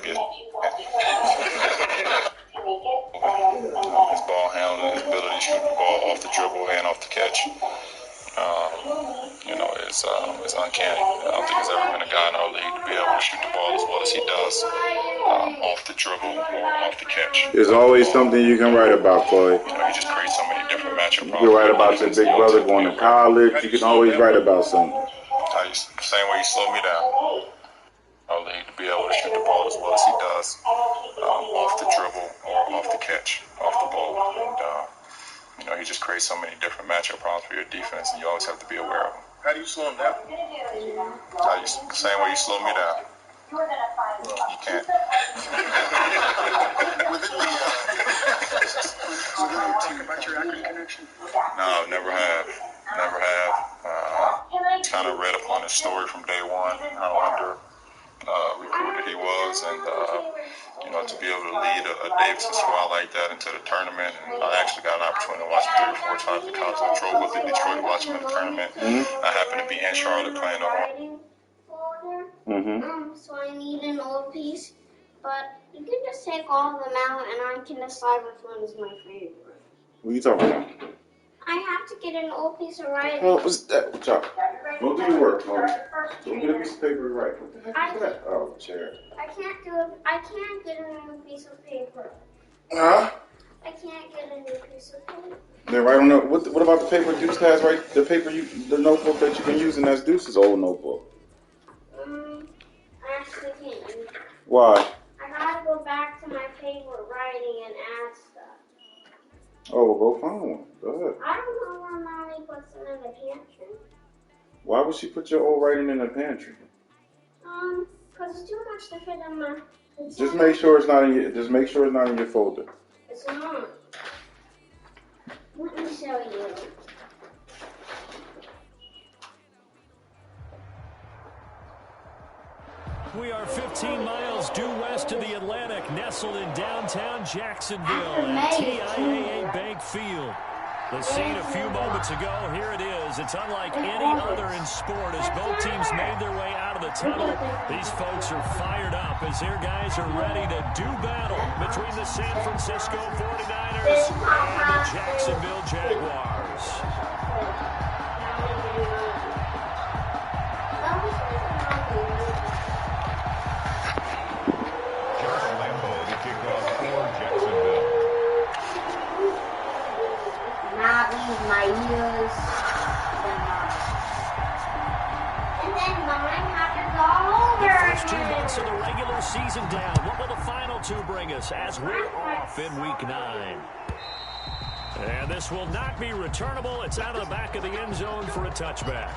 get his ball handling, his ability to shoot the ball off the dribble and off the catch. It's uncanny. I don't think there's ever been a guy in our league to be able to shoot the ball as well as he does off the dribble or off the catch. There's always something you can write about, Chloe. He just creates so many different matchup problems. You can write about your big brother going to college. You can always write about something. Same way you slow me down. Our league to be able to shoot the ball as well as he does off the dribble or off the catch, off the ball. And, he just creates so many different matchup problems for your defense, and you always have to be aware of them. How do you slow him down? The same way you slow me down. You can't. Talk about your Akron connection? No, never have. Kind of read upon his story from day one, how under recruited he was, and to be able to lead a Davidson squad like that into the tournament. And I actually got an opportunity to watch him 3 or 4 times in college. I drove up to Detroit to watch him in the tournament. I happened to be in Charlotte playing the horn. So I need an old piece, but you can just take all of them out and I can decide which one is my favorite. What are you talking about? I have to get an old piece of writing. Oh, what's that? Chuck, go do your work, Chloe. Go get a piece of paper to write. What the heck is that? Oh, chair. I can't do it. I can't get a new piece of paper. Huh? I can't get a new piece of paper. Then right on the, what about the paper Deuce has, right? The notebook that you've been using, that's Deuce's old notebook. I actually can't use it. Why? I gotta go back to my favorite writing and add stuff. Oh, well, go find one. Go ahead. I don't know where Mommy puts them in the pantry. Why would she put your old writing in the pantry? Because it's too much to fit in my... Just make sure it's not in your. Just make sure it's not in your folder. It's not. Let me show you. We are 15 miles due west of the Atlantic, nestled in downtown Jacksonville at TIAA Bank Field. The scene a few moments ago, here it is. It's unlike any other in sport as both teams made their way out of the tunnel. These folks are fired up as their guys are ready to do battle between the San Francisco 49ers and the Jacksonville Jaguars. My ears. And then mine happens all over the first 2 months of the regular season down. What will the final 2 bring us as we're off in week 9? And this will not be returnable. It's out of the back of the end zone for a touchback.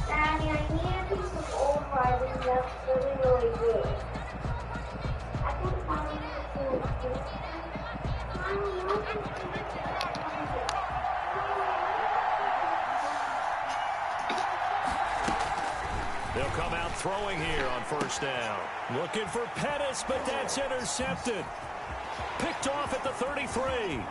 Daddy, I need a piece of old writing that's really good. They'll come out throwing here on first down. Looking for Pettis, but that's intercepted. Picked off at the 33. And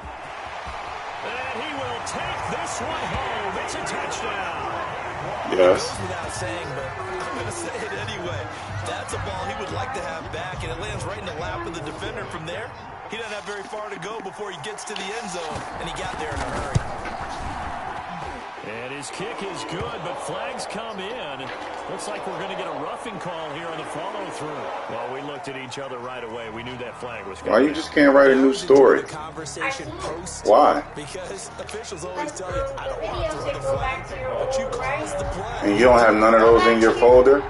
he will take this one home. It's a touchdown. Yes. It goes without saying, but I'm going to say it anyway. That's a ball he would like to have back, and it lands right in the lap of the defender. From there, he doesn't have very far to go before he gets to the end zone, and he got there in a hurry. And his kick is good, but flags come in. Looks like we're going to get a roughing call here on the follow-through. Well, we looked at each other right away. We knew that flag was coming. Why you just can't write a new story? Why? Because officials always tell you, I don't want to throw the flag, but you cause the play. And you don't have none of those in your folder?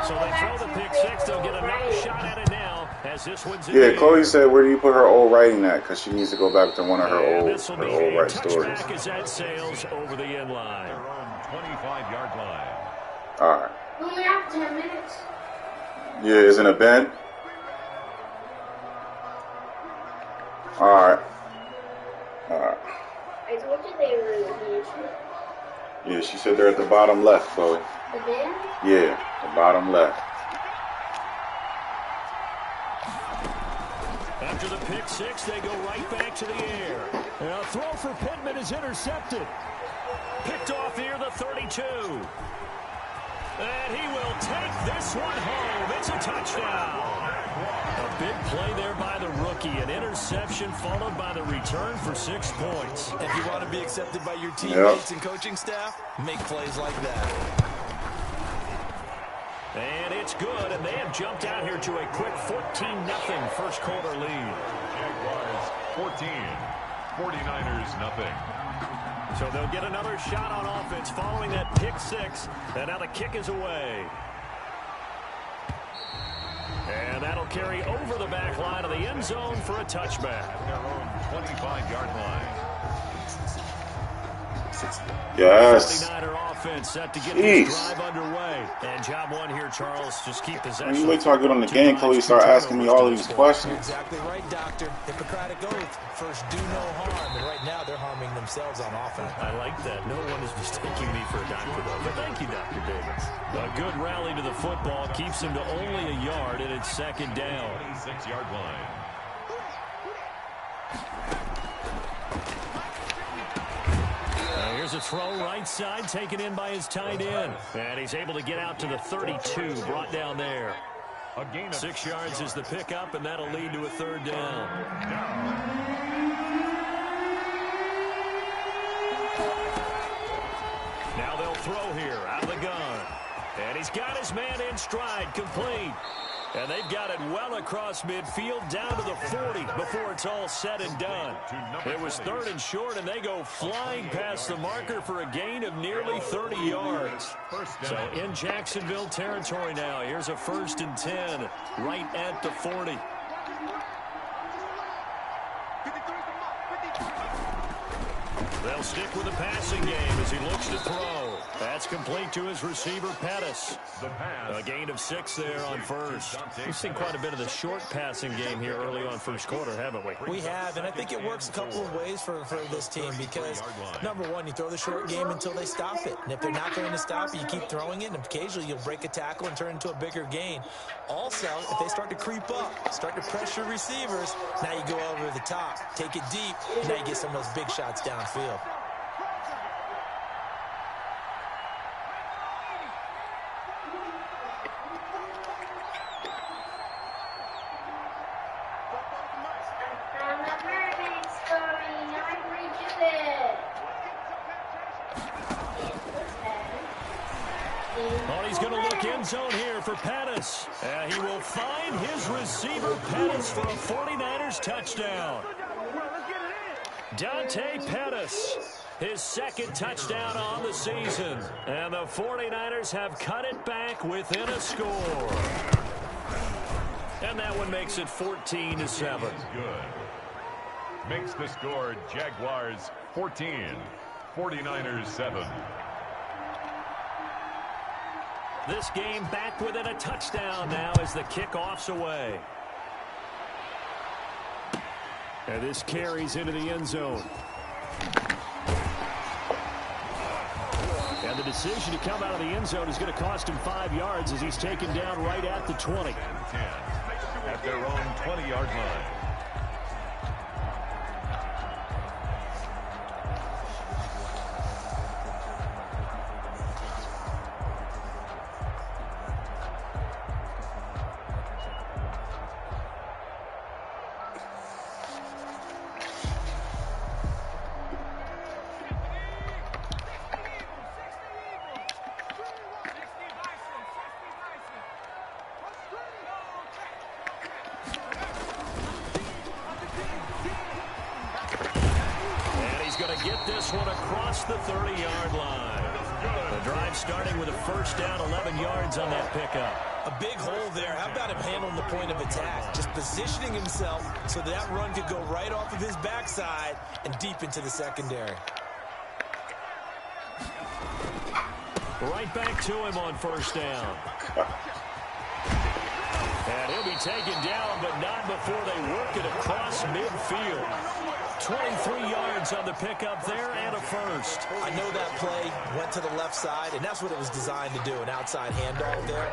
So they throw the pick six. They'll get another shot at it now as this one's in. Yeah, Chloe said, where do you put her old writing at? Because she needs to go back to one of her old right stories. As that sails over the end line. 25-yard line. All right. We only have 10 minutes. Yeah, isn't it Ben? All right. All right. I told you they were in the pantry. Yeah, she said they're at the bottom left, Chloe. The bin? Yeah, the bottom left. After the pick six, they go right back to the air. And a throw for Pittman is intercepted. Picked off near the 32. And he will take this one home. It's a touchdown. A big play there by the rookie. An interception followed by the return for 6 points. If you want to be accepted by your teammates and coaching staff, make plays like that. And it's good, and they have jumped out here to a quick 14-0 first quarter lead. Jaguars 14, 49ers nothing. So they'll get another shot on offense following that pick six. And now the kick is away. And that'll carry over the back line of the end zone for a touchback. At their own 25-yard line. Yes. 49er offense set to get this drive underway. And job one here, Charles. Just keep possession. You wait till I get on the game until you start asking me all these questions. You're exactly right, Doctor. Hippocratic oath. First, do no harm. And right now, they're harming themselves on offense. I like that. No one is mistaking me for a doctor, though. But thank you, Dr. Davis. A good rally to the football keeps him to only a yard, and it's second down. 26-yard line. Here's a throw right side, taken in by his tight end. And he's able to get out to the 32, brought down there. A gain of 6 yards is the pickup, and that'll lead to a third down. Now they'll throw here out of the gun. And he's got his man in stride, complete. And they've got it well across midfield down to the 40 before it's all said and done. It was third and short, and they go flying past the marker for a gain of nearly 30 yards. So in Jacksonville territory now. Here's a 1st and 10 right at the 40. They'll stick with the passing game as he looks to throw. That's complete to his receiver, Pettis. A gain of 6 there on first. We've seen quite a bit of the short passing game here early on first quarter, haven't we? We have, and I think it works a couple of ways for this team because, number one, you throw the short game until they stop it. And if they're not going to stop it, you keep throwing it, and occasionally you'll break a tackle and turn it into a bigger gain. Also, if they start to creep up, start to pressure receivers, now you go over the top, take it deep, and now you get some of those big shots downfield. Zone here for Pettis. He will find his receiver, Pettis, for a 49ers touchdown. Dante Pettis, his second touchdown on the season. And the 49ers have cut it back within a score. And that one makes it 14-7. Good. Makes the score Jaguars 14, 49ers 7. This game back within a touchdown now as the kickoff's away. And this carries into the end zone. And the decision to come out of the end zone is going to cost him 5 yards as he's taken down right at the 20. 10 at their own 20-yard line. One across the 30-yard line. The drive starting with a first down, 11 yards on that pickup. A big hole there. How about him handling the point of attack? Just positioning himself so that run could go right off of his backside and deep into the secondary. Right back to him on first down. And he'll be taken down, but not before they work it across midfield. 23 yards on the pickup there and a first. I know that play went to the left side, and that's what it was designed to do, an outside handoff there.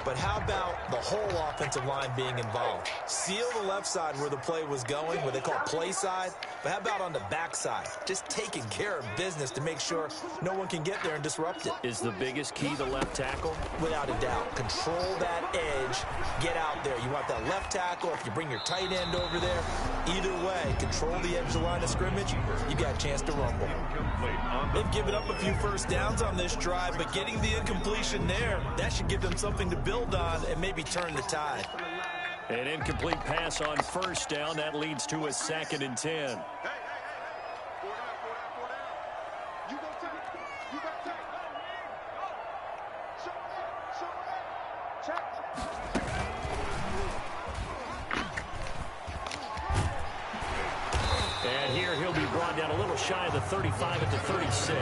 But how about the whole offensive line being involved? Seal the left side where the play was going, what they call play side. But how about on the back side? Just taking care of business to make sure no one can get there and disrupt it. Is the biggest key the left tackle? Without a doubt. Control that edge. Get out there. You want that left tackle. If you bring your tight end over there, either way, control the edge of the line of scrimmage, you got a chance to rumble. They've given up a few first downs on this drive, but getting the incompletion there, that should give them something to build on and maybe turn the tide. An incomplete pass on first down. That leads to a 2nd and 10. And here he'll be brought down a little shy of the 35 at the 36.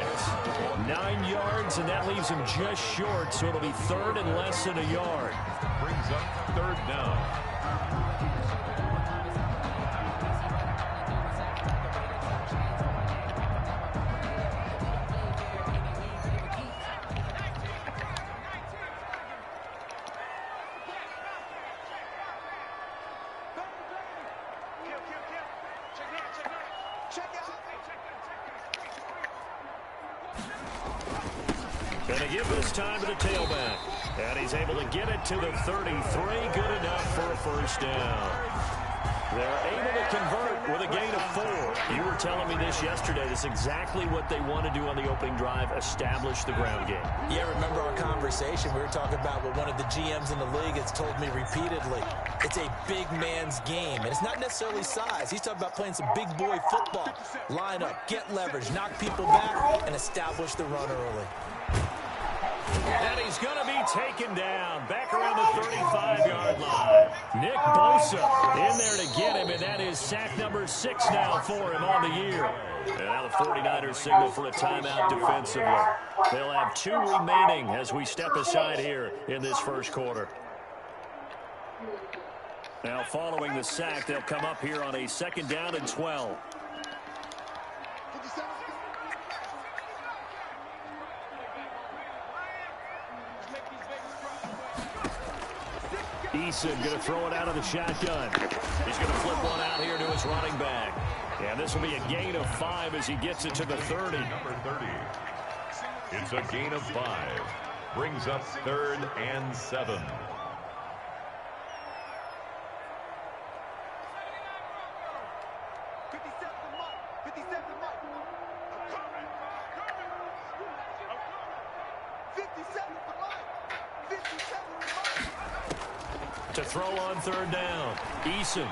9 yards, and that leaves him just short, so it'll be 3rd and less than a yard. Brings up 3rd down. Going to give this time to the tailback. And he's able to get it to the 33. Good enough for a first down. They're able to convert with a gain of 4. You were telling me this yesterday. This is exactly what they want to do on the opening drive, establish the ground game. Yeah, remember our conversation? We were talking about what one of the GMs in the league has told me repeatedly. It's a big man's game, and it's not necessarily size. He's talking about playing some big boy football. Line up, get leverage, knock people back, and establish the run early. And he's going to be taken down back around the 35-yard line. Nick Bosa in there to get him, and that is sack number 6 now for him on the year. And now the 49ers signal for a timeout defensively. They'll have 2 remaining as we step aside here in this first quarter. Now following the sack, they'll come up here on a 2nd down and 12. Eason going to throw it out of the shotgun. He's going to flip one out here to his running back. And this will be a gain of 5 as he gets it to the 30. Number 30. It's a gain of 5. Brings up 3rd and 7. To throw on 3rd down. Eason.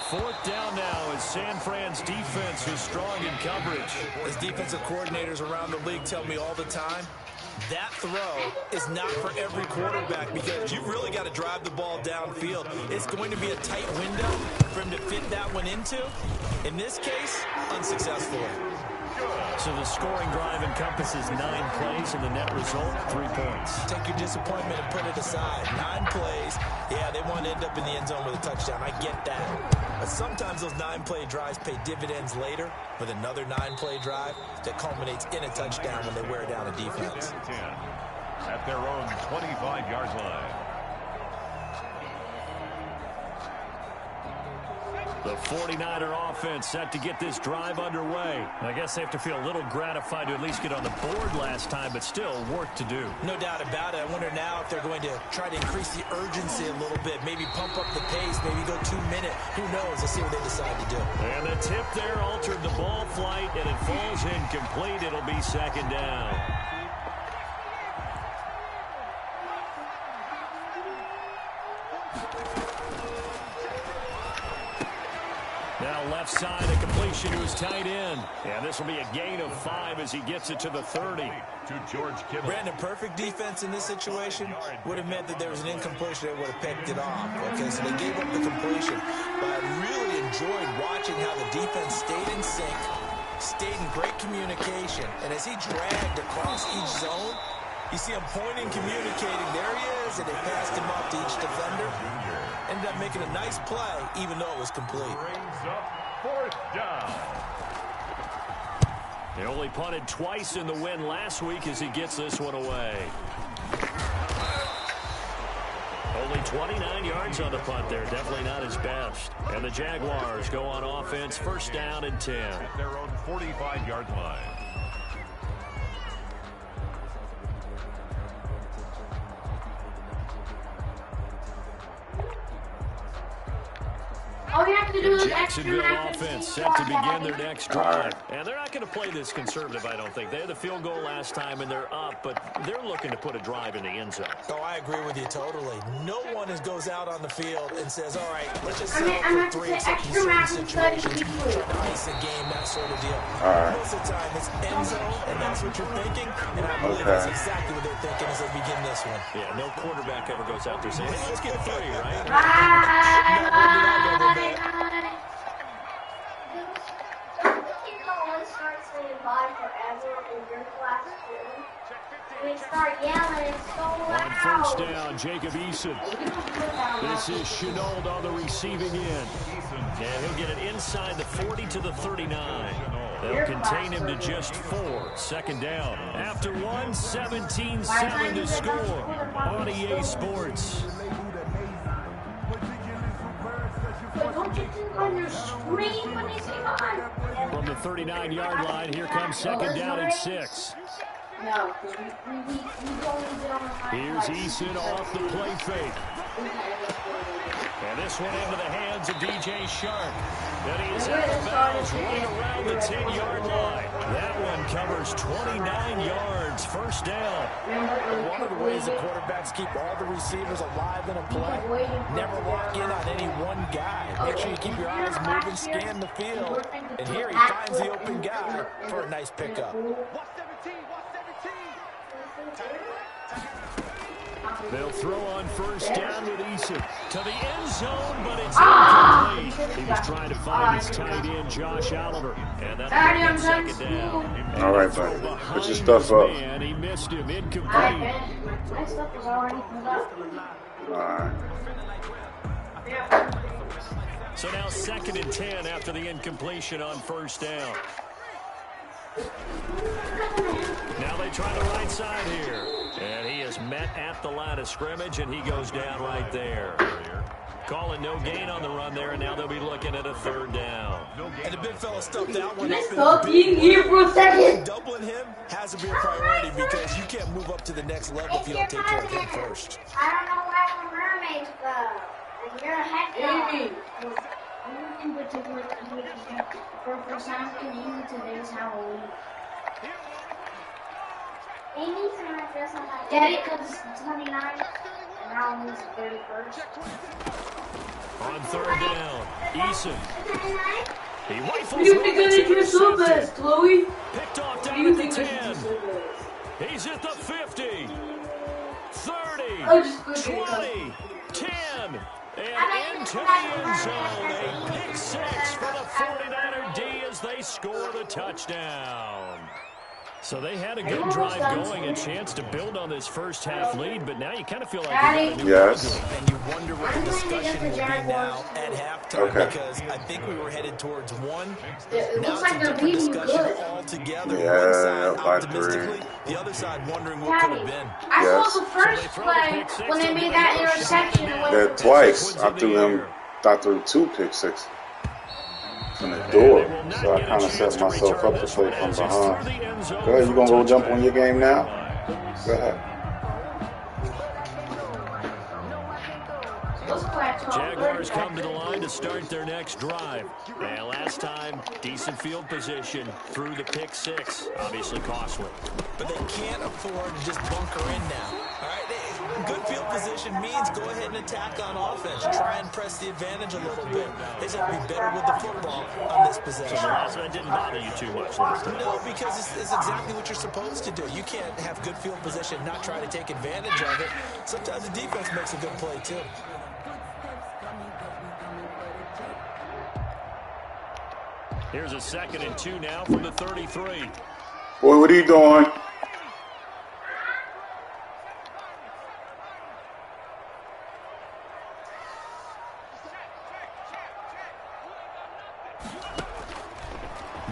4th down now as San Fran's defense is strong in coverage. As defensive coordinators around the league tell me all the time, that throw is not for every quarterback because you've really got to drive the ball downfield. It's going to be a tight window for him to fit that one into. In this case, unsuccessfully. So the scoring drive encompasses 9 plays, and the net result, 3 points. Take your disappointment and put it aside. 9 plays. Yeah, they want to end up in the end zone with a touchdown. I get that. But sometimes those 9-play drives pay dividends later with another 9-play drive that culminates in a touchdown when they wear down a defense. At their own 25-yard line. The 49er offense set to get this drive underway. I guess they have to feel a little gratified to at least get on the board last time, but still work to do. No doubt about it. I wonder now if they're going to try to increase the urgency a little bit, maybe pump up the pace, maybe go 2-minute. Who knows? Let's see what they decide to do. And the tip there altered the ball flight, and it falls incomplete. It'll be 2nd down. Now left side, a completion to his tight end. And this will be a gain of 5 as he gets it to the 30. To George Kittle. Brandon, perfect defense in this situation would have meant that there was an incompletion. They would have picked it off. Okay, so they gave up the completion. But I really enjoyed watching how the defense stayed in sync, stayed in great communication. And as he dragged across each zone, you see him pointing, communicating. There he is, and they passed him off to each defender. Ended up making a nice play, even though it was complete. Brings up 4th down. He only punted twice in the win last week as he gets this one away. Only 29 yards on the punt there. Definitely not his best. And the Jaguars go on offense, first down and 10. At their own 45-yard line. All you have to do is Jacksonville offense set to begin their next drive. And they're not going to play this conservative, I don't think. They had the field goal last time, and they're up, but they're looking to put a drive in the end zone. Oh, I agree with you totally. No one goes out on the field and says, all right, let's just settle for three except in certain situations. Ice a game, that sort of deal. Most of the time, it's end zone, and that's what you're thinking. And I believe that's exactly what they're thinking as they begin this one. Yeah, no quarterback ever goes out there saying, hey, let's get 3, right? On first down, Jacob Eason. This is Chenault on the receiving end. And he'll get it inside the 40 to the 39. They'll contain him to just 4. Second down. After 1, 17-7 to score on EA Sports. From the 39-yard line, here comes second down and 6. No. Here's Eason off the play fake. And this one into the hands of DJ Shark. Then he is out of bounds right around the 10-yard line. That one covers 29 yards. First down. One of the ways the quarterbacks keep all the receivers alive in a play, never lock in on any one guy. Make sure you keep your eyes moving, scan the field. And here he finds the open guy for a nice pickup. They'll throw on first down with Eason to the end zone, but it's incomplete. He was trying to find his tight end, Josh Oliver, and that'll be second down. All right, buddy. Put your stuff up. And he missed him, incomplete. My stuff was already put up. All right. So now second and 10 after the incompletion on first down. Now they try the right side here. And he is met at the line of scrimmage, and he goes down right there. Calling no gain on the run there, and now they'll be looking at a third down. And the big fella stuffed that one up. Stop being here for a second. Doubling him has to be a priority because you can't move up to the next level if you don't take care of him first. I don't know why we're mermaids, though. And you're a heck dog. In particular, for some reason, today's Halloween. Amy's gonna dress up like Daddy, because it's 29 and Halloween's the 31st. On third down, Eason. He rifles What do you think I did here so fast, Chloe? Picked off What do down you at the think I 10. did so fast? He's at the 50, 30, Oh, just click it. 20, 10, and into the end zone. A pick 6 for the 49er D as they score the touchdown. So they had a good drive going, a chance to build on this first half lead, but now you kind of feel like you got a new Yes. And you wonder what the discussion will be now at halftime because I think we were headed towards one. It Now looks it's like a they're different beating discussion good. altogether. Yeah, One side by 3. optimistically, the other side wondering what could have been. I Yes. saw the first play when they made that interception. That twice. I threw 2 pick 6 in the door. So I kind of set myself up to play from behind. Go ahead, you gonna go jump on your game now? Go ahead. Jaguars come to the line to start their next drive. And last time, decent field position through the pick 6. Obviously costly. But they can't afford to just bunker in now. All right, good field position means go ahead and attack on offense. Try and press the advantage a little bit. They just have to be better with the football on this possession. So that didn't bother you too much last time. No, because it's exactly what you're supposed to do. You can't have good field position and not try to take advantage of it. Sometimes the defense makes a good play, too. Here's a second and 2 now from the 33. Boy, what are you doing?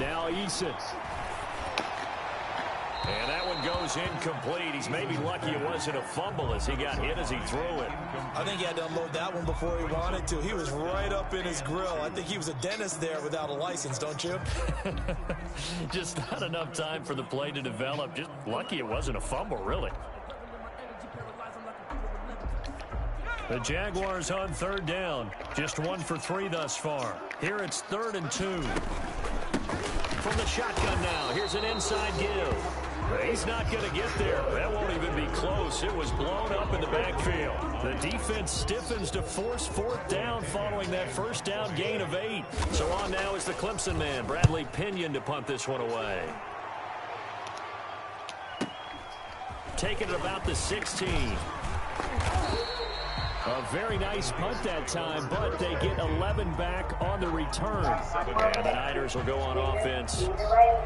Now Eason. And that one goes incomplete. He's maybe lucky it wasn't a fumble as he got hit as he threw it. I think he had to unload that one before he wanted to. He was right up in his grill. I think he was a dentist there without a license, don't you? Just not enough time for the play to develop. Just lucky it wasn't a fumble, really. The Jaguars on third down. Just 1 for 3 thus far. Here it's 3rd and 2. From the shotgun now, here's an inside give. He's not going to get there. That won't even be close. It was blown up in the backfield. The defense stiffens to force 4th down following that first down gain of 8. So on now is the Clemson man, Bradley Pinion, to punt this one away. Taking it about the 16. A very nice punt that time, but they get 11 back on the return. And the Niners will go on offense.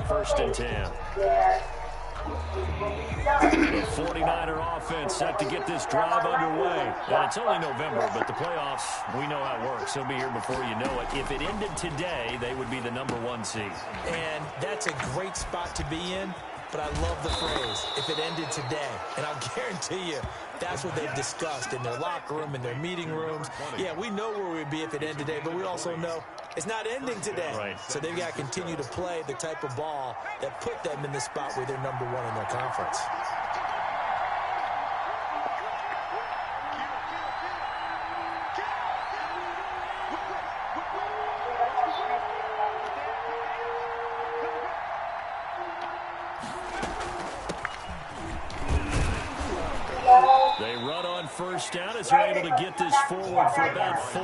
1st and 10. The 49er offense set to get this drive underway. And it's only November, but the playoffs, we know how it works. They'll be here before you know it. If it ended today, they would be the #1 seed. And that's a great spot to be in. But I love the phrase, if it ended today. And I'll guarantee you, that's what they've discussed in their locker room, in their meeting rooms. Yeah, we know where we'd be if it ended today, but we also know it's not ending today. Right. So they've got to continue to play the type of ball that put them in the spot where they're #1 in their conference. They run on 1st down as they're able to get this forward for about 4.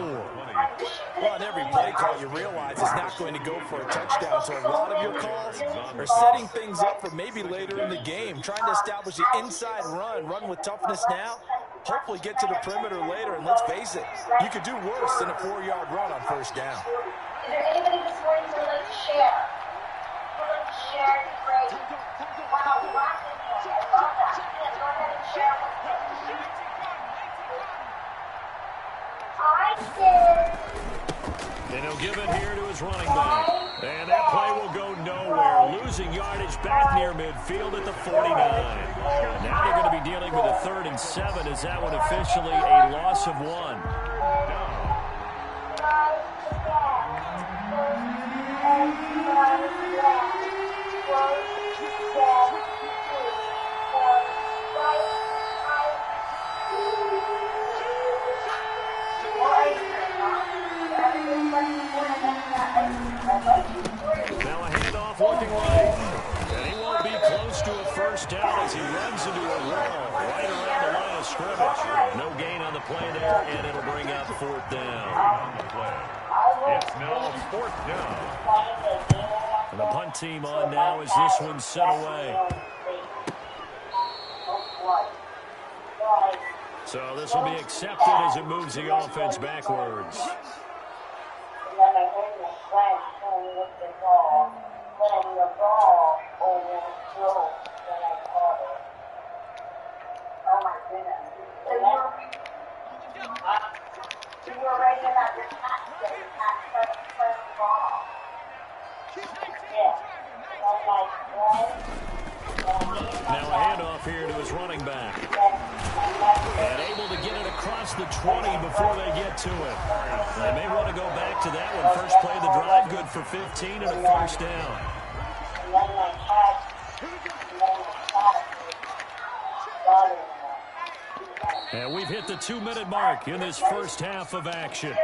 Well, on every play call, you realize it's not going to go for a touchdown. So a lot of your calls are setting things up for maybe later in the game, trying to establish the inside run with toughness now, hopefully get to the perimeter later. And let's face it, you could do worse than a 4-yard run on 1st down. Is there anybody this morning who would like to share? Who would like to share? Great. Wow, lots of you. I love that. Yes, go ahead and share with me. I did. And he'll give it here to his running back. And that play will go nowhere. Losing yardage back near midfield at the 49. Now they're going to be dealing with a 3rd and 7 as that one officially a loss of 1. Now a handoff looking right. And he won't be close to a 1st down as he runs into a wall right around the line of scrimmage. No gain on the play there, and it'll bring up 4th down. It's now 4th down. And the punt team on now as this one's sent away. So this will be accepted as it moves the offense backwards. Oh my goodness. So you were writing about your tax day, first ball. Yeah. Now a handoff here to his running back. And able to get it across the 20 before they get to it. They may want to go back to that one. First play of the drive, good for 15 and a 1st down. And we've hit the 2-minute mark in this first half of action.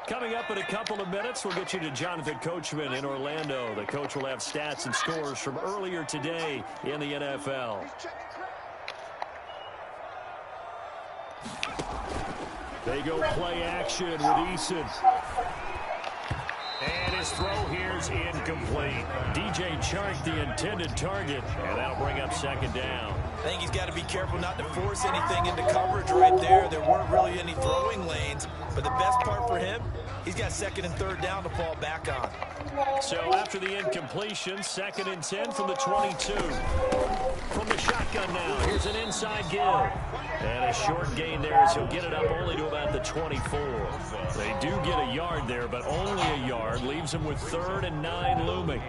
Coming up in a couple of minutes, we'll get you to Jonathan Coachman in Orlando. The coach will have stats and scores from earlier today in the NFL. They go play action with Eason. And his throw here's incomplete. DJ Chark, the intended target, and that'll bring up 2nd down. I think he's got to be careful not to force anything into coverage right there. There weren't really any throwing lanes, but the best part for him, he's got 2nd and 3rd down to fall back on. So after the incompletion, 2nd and 10 from the 22. From the shotgun now, here's an inside give. And a short gain there as he'll get it up only to about the 24. They do get a yard there, but only a yard. Leaves him with 3rd and 9 looming.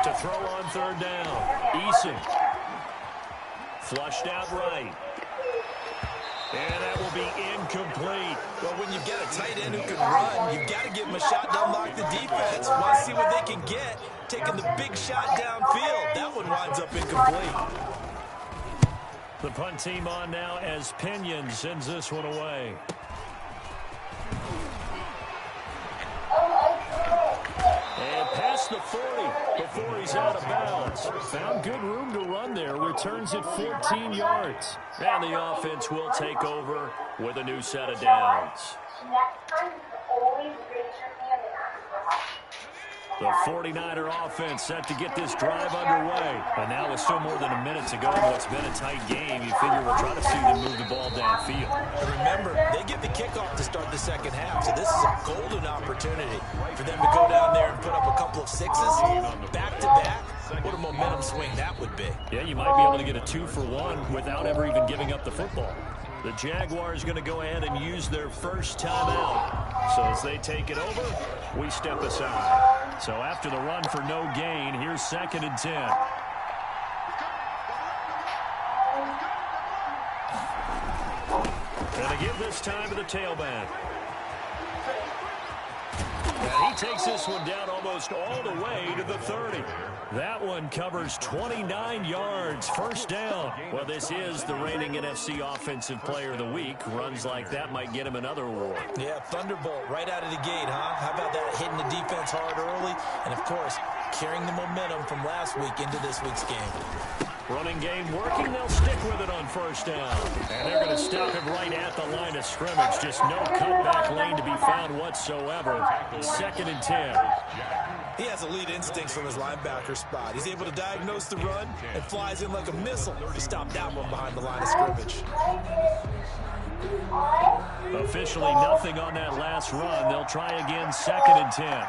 To throw on 3rd down. Eason. Flushed out right. And that will be incomplete. Well, when you've got a tight end who can run, you've got to give him a shot to unlock the defense. Want to see what they can get. Taking the big shot downfield. That one winds up incomplete. The punt team on now as Pinion sends this one away. And past the 40 before he's out of bounds. Found good room to run there. Returns at 14 yards. And the offense will take over with a new set of downs. The 49er offense set to get this drive underway. And now with still more than a minute to go in what's been a tight game, you figure we'll try to see them move the ball downfield. And remember, they get the kickoff to start the second half, so this is a golden opportunity for them to go down there and put up a couple of sixes back-to-back. What a momentum swing that would be. Yeah, you might be able to get a 2-for-1 without ever even giving up the football. The Jaguars going to go ahead and use their first timeout. So as they take it over, we step aside. So after the run for no gain, here's 2nd and 10. And to give this time to the tailback. And he takes this one down almost all the way to the 30. That one covers 29 yards. First down. Well, this is the reigning NFC Offensive Player of the Week. Runs like that might get him another award. Yeah, Thunderbolt right out of the gate, huh? How about that, hitting the defense hard early? And, of course, carrying the momentum from last week into this week's game. Running game working. They'll stick with it on first down. And they're going to stop him right at the line of scrimmage. Just no cutback lane to be found whatsoever. 2nd and 10. He has elite instincts from his linebacker spot. He's able to diagnose the run and flies in like a missile to stop that one behind the line of scrimmage. Officially nothing on that last run. They'll try again 2nd and 10.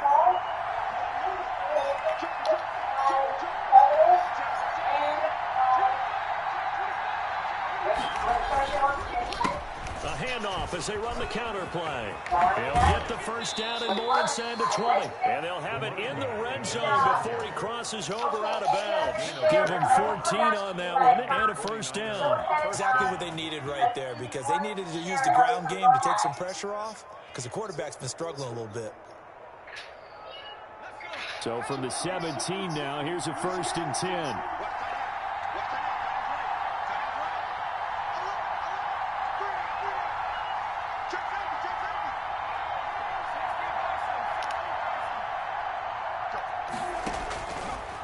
A handoff as they run the counter play. They'll get the first down and more inside the 20. And they'll have it in the red zone before he crosses over out of bounds. Give him 14 on that one and a first down. Exactly what they needed right there, because they needed to use the ground game to take some pressure off, because the quarterback's been struggling a little bit. So from the 17 now, here's a 1st and 10.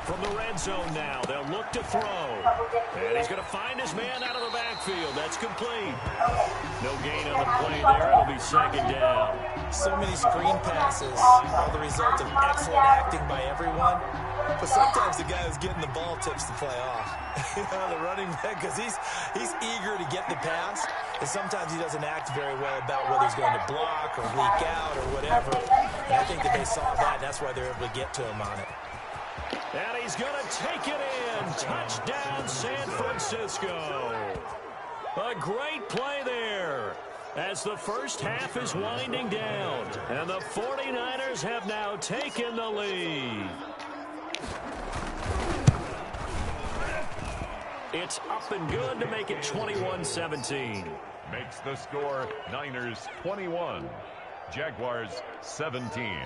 From the red zone now, they'll look to throw. And he's going to find his man out of the backfield. That's complete. No gain on the play there. It'll be 2nd down. So many screen passes are the result of excellent acting by everyone. But sometimes the guy who's getting the ball tips the play off. The running back, because he's eager to get the pass. And sometimes he doesn't act very well about whether he's going to block or leak out or whatever. And I think that they saw that. That's why they're able to get to him on it. And he's going to take it in. Touchdown, San Francisco. A great play there as the first half is winding down. And the 49ers have now taken the lead. It's up and good to make it 21-17. Makes the score Niners 21, Jaguars 17.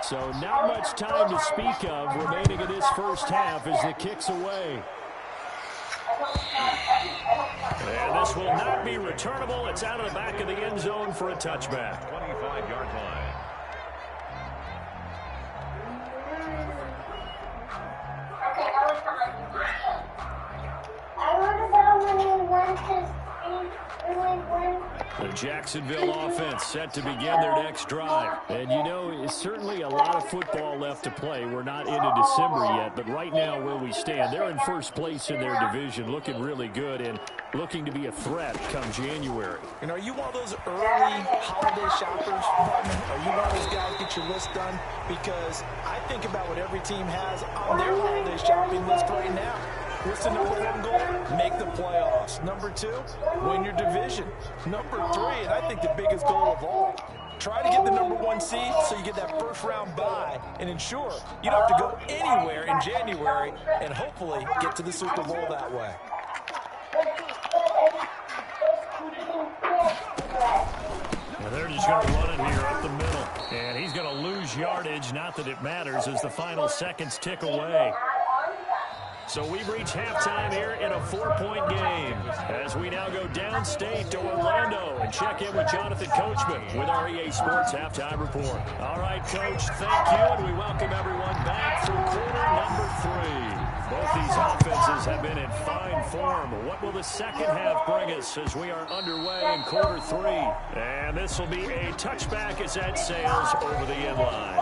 So not much time to speak of remaining in this first half as the kick's away. And this will not be returnable. It's out of the back of the end zone for a touchback. 25-yard line. I wrote about when we went to The Jacksonville offense set to begin their next drive. And, you know, it's certainly a lot of football left to play. We're not into December yet, but right now where we stand, they're in first place in their division, looking really good and looking to be a threat come January. And are you one of those early holiday shoppers, partner? Are you one of those guys get your list done? Because I think about what every team has on their holiday shopping list right now. What's the number one goal? Make the playoffs. Number 2, win your division. Number 3, and I think the biggest goal of all, try to get the number 1 seed so you get that first-round bye and ensure you don't have to go anywhere in January and hopefully get to the Super Bowl that way. And they're just going to run it here up the middle. And he's going to lose yardage. Not that it matters as the final seconds tick away. So we've reached halftime here in a 4-point game as we now go downstate to Orlando and check in with Jonathan Coachman with our EA Sports Halftime Report. All right, Coach, thank you, and we welcome everyone back for quarter number 3. Both these offenses have been in fine form. What will the second half bring us as we are underway in quarter 3? And this will be a touchback as that sails over the end line.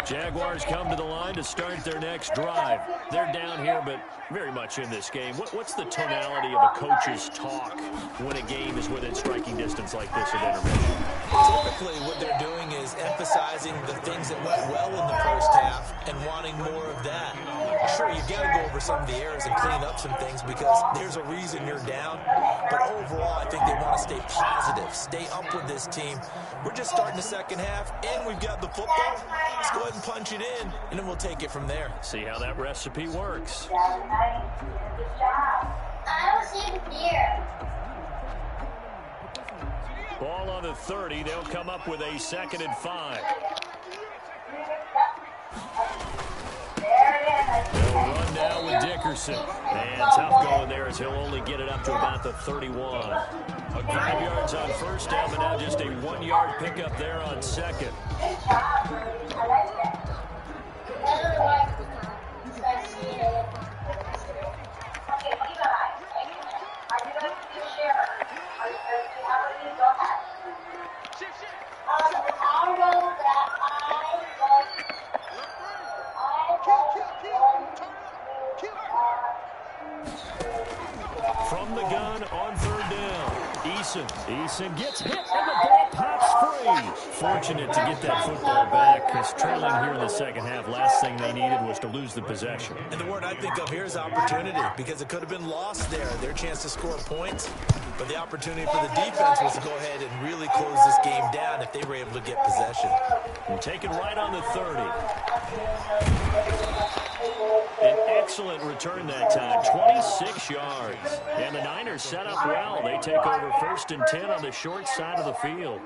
Jaguars come to the line to start their next drive. They're down here, but very much in this game. What's the tonality of a coach's talk when a game is within striking distance like this at intermission? Typically, what they're doing is emphasizing the things that went well in the first half and wanting more of that. Sure, you've got to go over some of the errors and clean up some things because there's a reason you're down. But overall, I think they want to stay positive, stay up with this team. We're just starting the second half, and we've got the football. Let's go ahead and punch it in, and then we'll take it from there. See how that recipe works. I don't see it here. Ball on the 30. They'll come up with a 2nd and 5. They'll run now with Dickerson. And tough going there as he'll only get it up to about the 31. 5 yards on first down, but now just a 1-yard pickup there on 2nd. From the gun on 3rd down. Eason gets hit and the ball pops free. Fortunate to get that football back because trailing here in the second half, last thing they needed was to lose the possession. And the word I think of here is opportunity because it could have been lost there, their chance to score points. But the opportunity for the defense was to go ahead and really close this game down if they were able to get possession. And taken right on the 30. An excellent return that time, 26 yards. And the Niners set up well. They take over 1st and 10 on the short side of the field.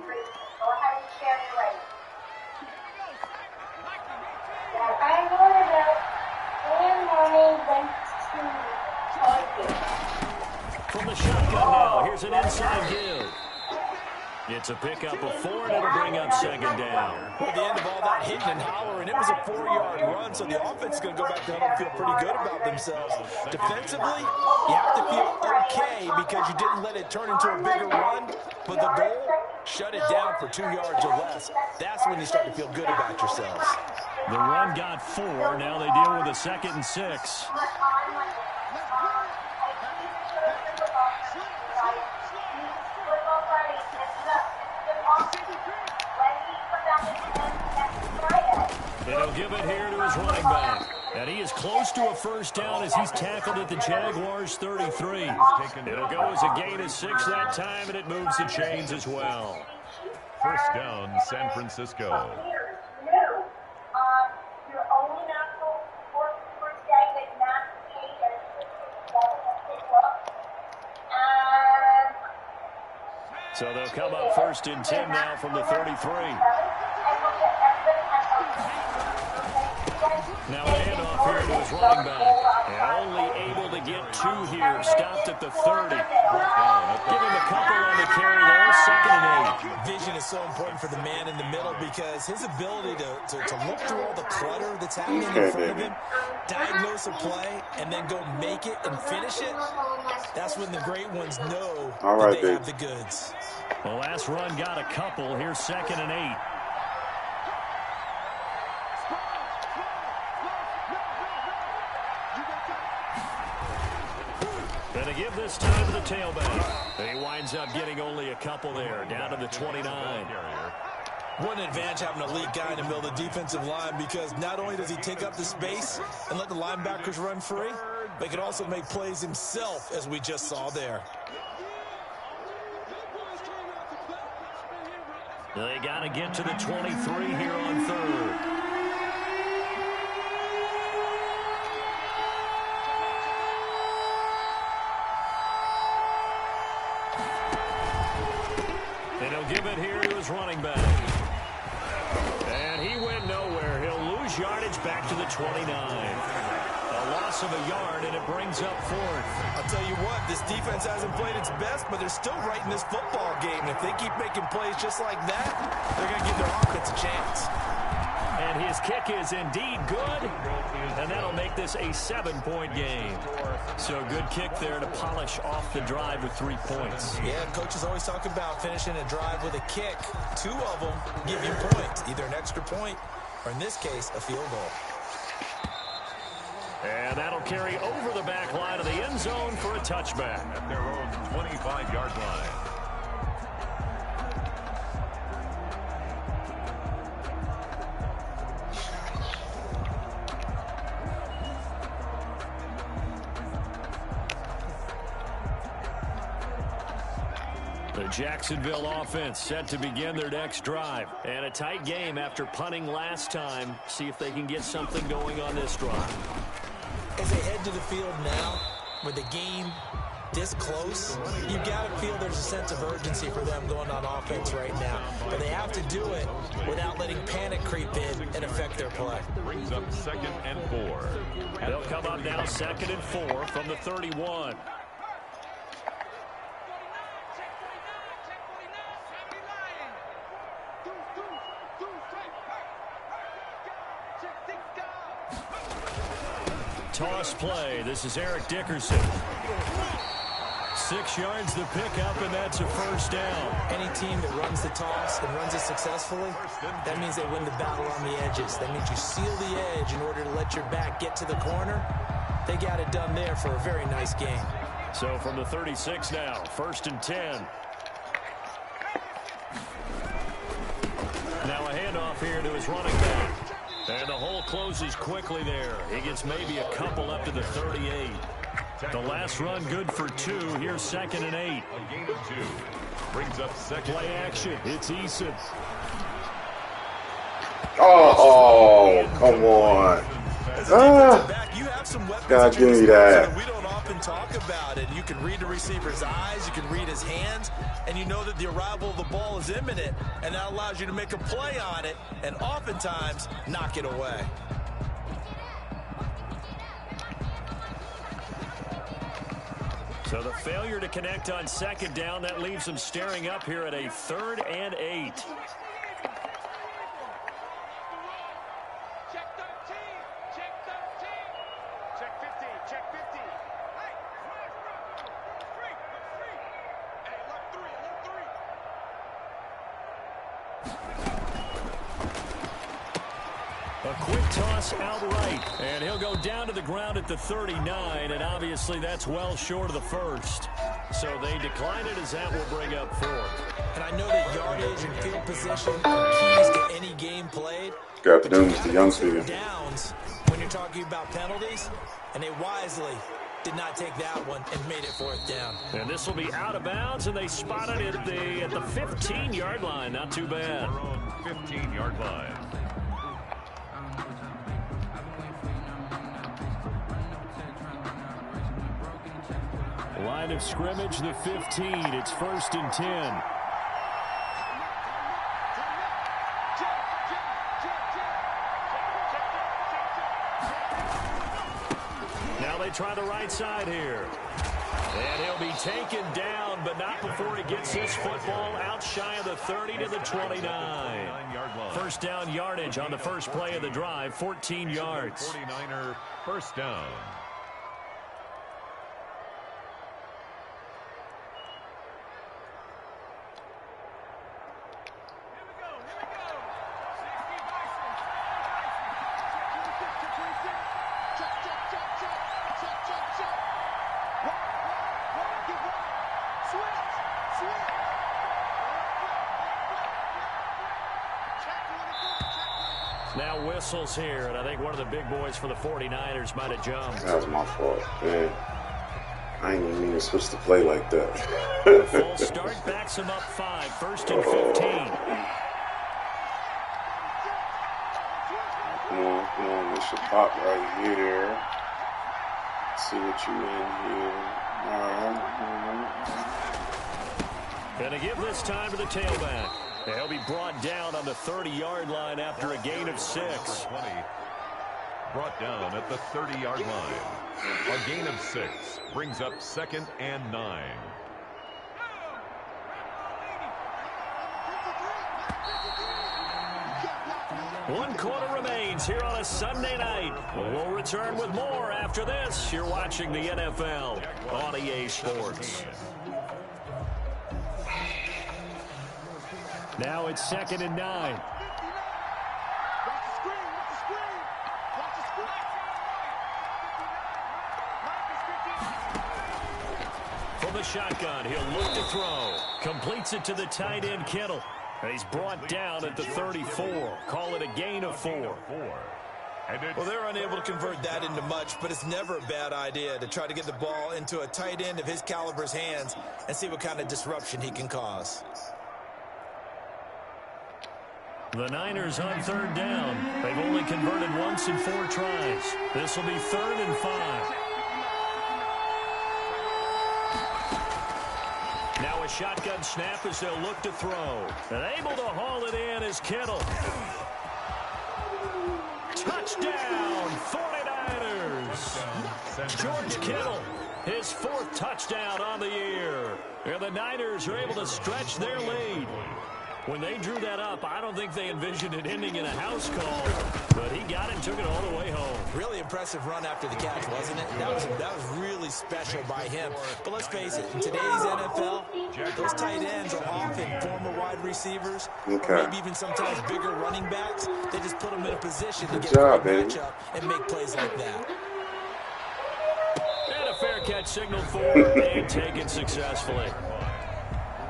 From the shotgun now, here's an inside give. It's a pickup of 4, and it'll bring up 2nd down. At the end of all that hitting and hollering, it was a 4-yard run, so the offense is going to go back to huddle and feel pretty good about themselves. Defensively, you have to feel okay because you didn't let it turn into a bigger run, but the goal, shut it down for 2 yards or less. That's when you start to feel good about yourselves. The run got 4. Now they deal with a 2nd and 6. And he'll give it here to his running back. And he is close to a first down as he's tackled at the Jaguars' 33. It'll go as a gain of 6 that time, and it moves the chains as well. First down, San Francisco. So they'll come up 1st and 10 now from the 33. Now a handoff here to his running back. And only able to get 2 here. Stopped at the 30. Give him a couple on the carry there. 2nd and 8. Vision is so important for the man in the middle because his ability to look through all the clutter that's happening in front of him, diagnose a play, and then go make it and finish it, that's when the great ones know that they have the goods. The last run got a couple. Here's 2nd and 8. Gonna give this time to the tailback. He winds up getting only a couple there, down to the 29. What an advantage having a elite guy in the middle of the defensive line, because not only does he take up the space and let the linebackers run free, but he can also make plays himself, as we just saw there. They got to get to the 23 here on 3rd. And he'll give it here to his running back. And he went nowhere. He'll lose yardage back to the 29. A loss of a yard, and it brings up 4th. I'll tell you what, this defense hasn't played its best, but they're still right in this football game. And if they keep making plays just like that, they're going to give their offense a chance. And his kick is indeed good, and that'll make this a 7-point game. So good kick there to polish off the drive with 3 points. Yeah, coaches always talk about finishing a drive with a kick. 2 of them give you points, either an extra point or, in this case, a field goal. And that'll carry over the back line of the end zone for a touchback. At their own 25-yard line. The Jacksonville offense set to begin their next drive. And a tight game after punting last time. See if they can get something going on this drive. As they head to the field now, with the game this close, you've got to feel there's a sense of urgency for them going on offense right now. But they have to do it without letting panic creep in and affect their play. Brings up 2nd and 4. They'll come up now 2nd and 4 from the 31. Toss play. This is Eric Dickerson. 6 yards the pickup, and that's a first down. Any team that runs the toss and runs it successfully, that means they win the battle on the edges. That means you seal the edge in order to let your back get to the corner. They got it done there for a very nice game. So from the 36 now, 1st and 10. Now a handoff here to his running back. And the hole closes quickly there. He gets maybe a couple up to the 38. The last run good for 2. Here's 2nd and 8. A gain of 2. Brings up 2nd. Play action. It's Eason. Oh, come on. You have some weapons God, give me that. we don't often talk about it. You can read the receiver's eyes, you can read his hands, and you know that the arrival of the ball is imminent, and that allows you to make a play on it and oftentimes knock it away. So the failure to connect on 2nd down, that leaves them staring up here at a 3rd and 8. A quick toss outright, and he'll go down to the ground at the 39, and obviously that's well short of the first. So they decline it, as that will bring up 4th. And I know that yardage and field position are keys to any game played. Good afternoon, Mr. Youngster. Downs when you're talking about penalties, and they wisely did not take that one and made it 4th down. And this will be out of bounds, and they spot it at the 15-yard line. Not too bad. 15-yard line. Line of scrimmage, the 15. It's 1st and 10. try the right side here. And he'll be taken down, but not before he gets his football out shy of the 30 to the 29. First down yardage on the first play of the drive, 14 yards. 49er first down. Now whistles here, and I think one of the big boys for the 49ers might have jumped. That was my fault, man. I ain't even mean to switch the play like that. Full start backs him up 5, first and 15. Come on, this should pop right here. See what you in here. Gonna give this time to the tailback. He'll be brought down on the 30-yard line after a gain of 6. Brought down at the 30-yard line. A gain of 6 brings up 2nd and 9. One quarter remains here on a Sunday night. We'll return with more after this. You're watching the NFL on EA Sports. Now it's 2nd and 9. From the shotgun, he'll look to throw. Completes it to the tight end, Kittle. And he's brought down at the 34. Call it a gain of 4. Well, they're unable to convert that into much, but it's never a bad idea to try to get the ball into a tight end of his caliber's hands and see what kind of disruption he can cause. The Niners on 3rd down. They've only converted once in 4 tries. This will be 3rd and 5. Now a shotgun snap as they'll look to throw. And able to haul it in is Kittle. Touchdown, 49ers. George Kittle, his 4th touchdown on the year. And the Niners are able to stretch their lead. When they drew that up, I don't think they envisioned it ending in a house call. But he got it and took it all the way home. Really impressive run after the catch, wasn't it? That was really special by him. But let's face it, in today's NFL, those tight ends are often former wide receivers, or maybe even sometimes bigger running backs. They just put them in a position to get a matchup and make plays like that. And a fair catch signaled for and taken successfully.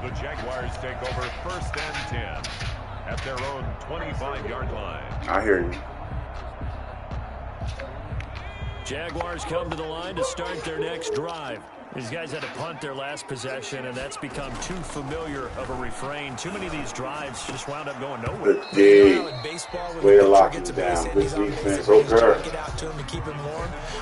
The Jaguars take over 1st and 10 at their own 25-yard line. I hear you. Jaguars come to the line to start their next drive. These guys had to punt their last possession, and that's become too familiar of a refrain. Too many of these drives just wound up going nowhere. Good D. Way to lock him down. Good defense. Okay.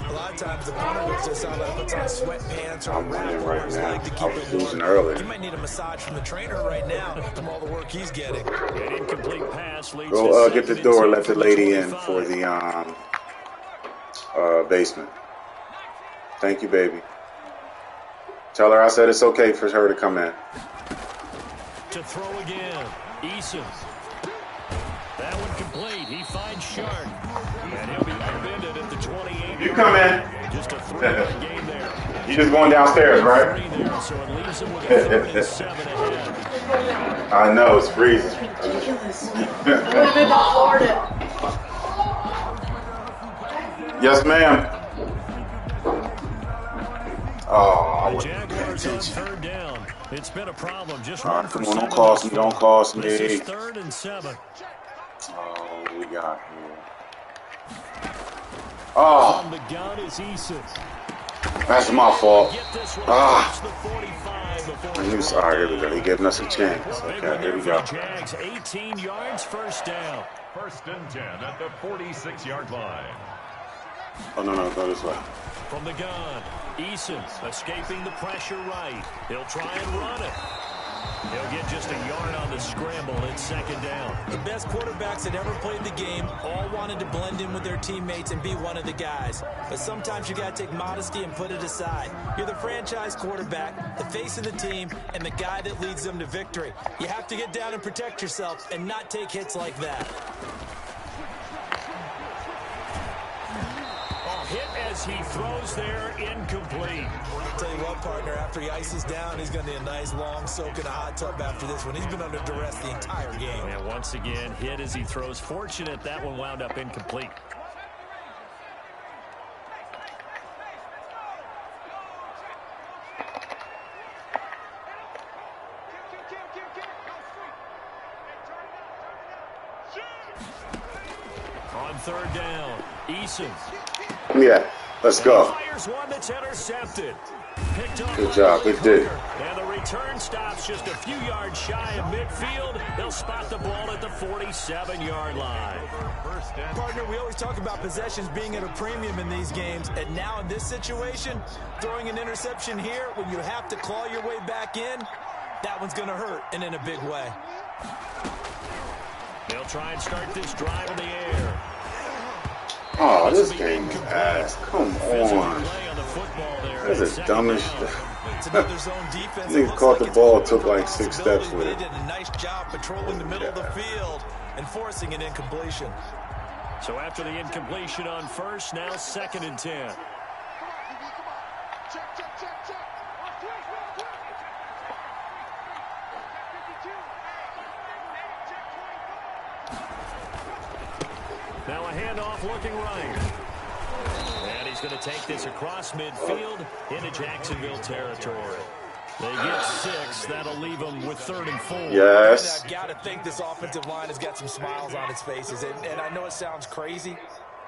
A lot of times the punter will just puts on sweatpants or I'm winning right now. I was losing earlier. You might need a massage from the trainer right now from all the work he's getting. An incomplete pass leads Go get the door. Let the lady in for the basement. Thank you, baby. Tell her I said it's okay for her to come in. To throw again. Eason. That one complete. He finds Shark. And he'll be upended at the 28. You come in. Just a 3-yard gain there. You just going downstairs, right? There, so it leaves him with a 3rd and 7 ahead. I know, it's freezing. Yes, ma'am. Oh, the Jaguars on 3rd down. It's been a problem. Just all right, come on, don't cost me. Don't cost me. This is 3rd and 7. Oh, we got here. Oh. From the gun is Eason. That's my fault. Ah. I knew. All right, here we go. He giving us a chance. Okay, here we go. Jags, 18 yards, first down. 1st and 10 at the 46-yard line. Oh, no, go this way. From the gun, Eason escaping the pressure right. He'll try and run it. He'll get just a yard on the scramble. It's second down. The best quarterbacks that ever played the game all wanted to blend in with their teammates and be one of the guys. But sometimes you got to take modesty and put it aside. You're the franchise quarterback, the face of the team, and the guy that leads them to victory. You have to get down and protect yourself and not take hits like that. Hit as he throws there, incomplete. I'll tell you what, partner, after he ices down, he's going to need a nice long soak in a hot tub after this one. He's been under duress the entire game. And once again, hit as he throws. Fortunate that one wound up incomplete. On third down, Eason. Yeah, let's go. Fires one that's intercepted. Good job, good dig. And the return stops just a few yards shy of midfield. They'll spot the ball at the 47-yard line. Partner, we always talk about possessions being at a premium in these games. And now in this situation, throwing an interception here when you have to claw your way back in, that one's going to hurt, and in a big way. They'll try and start this drive in the air. Oh, this game is ass. Come on. That's the dumbest stuff. Nigga caught the ball, took like 6 steps with it. They did a nice job patrolling the middle of the field and forcing an incompletion. So after the incompletion on first, now 2nd and 10. Now a handoff looking right. And he's going to take this across midfield into Jacksonville territory. They get 6. That'll leave them with 3rd and 4. Yes. I've got to think this offensive line has got some smiles on its faces. And I know it sounds crazy,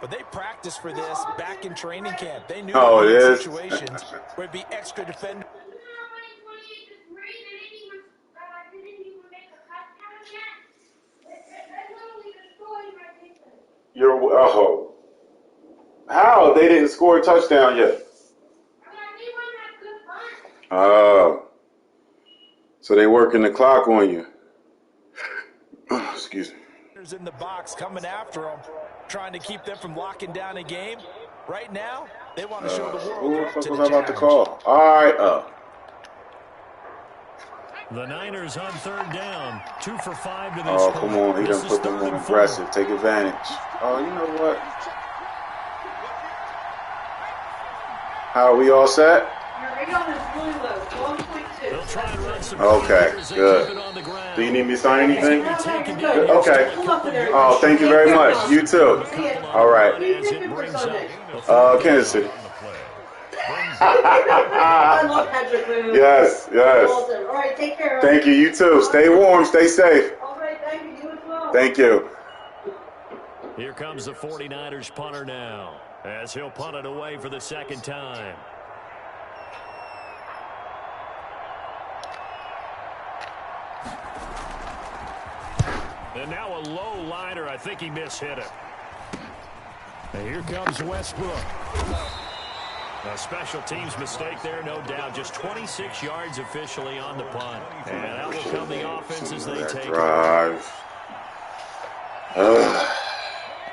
but they practiced for this back in training camp. They knew situations where it'd be extra defender. Oh. How? They didn't score a touchdown yet. Oh. So they working the clock on you. Oh, excuse me. In the box coming after them, trying to keep them from locking down a game. Right now, they want to show the world. Who the fuck was I about to call? All right, The Niners on 3rd down. 2 for 5 to this. Oh, come on. He done put them on aggressive. Take advantage. Oh, you know what? How are we all set? Your radon is really low, 12.2. Okay, good. Do you need me to sign anything? Okay. Oh, thank you very much. You too. All right. Kansas City. I love Patrick Moon. Yes, yes. All right, take care. Thank you. You too. Stay warm. Stay safe. All right, thank you. You as well. Thank you. Here comes the 49ers punter now, as he'll punt it away for the 2nd time. And now a low liner. I think he mishit it. And here comes Westbrook. A special teams mistake there, no doubt. Just 26 yards officially on the punt. And that will come the offense as they take drive.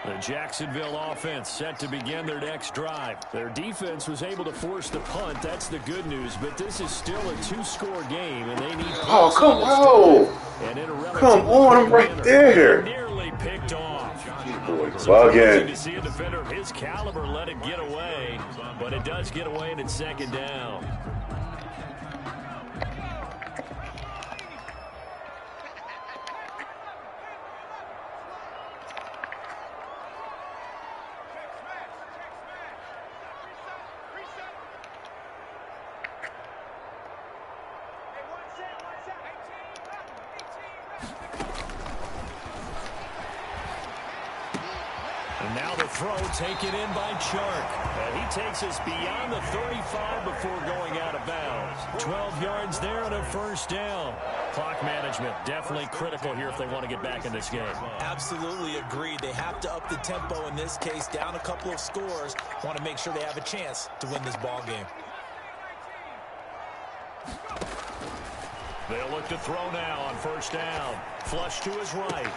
The Jacksonville offense set to begin their next drive. Their defense was able to force the punt. That's the good news. But this is still a 2-score game, and they need punts. Oh, come on. Come on, I'm right there. Nearly picked off. Bugging. To see a defender of his caliber let it get away, but it does get away and it's 2nd down. And now the throw taken in by Chark. And he takes us beyond the 35 before going out of bounds. 12 yards there and a 1st down. Clock management definitely critical here if they want to get back in this game. Absolutely agreed. They have to up the tempo in this case, down a couple of scores. Want to make sure they have a chance to win this ball game. They'll look to throw now on first down. Flush to his right.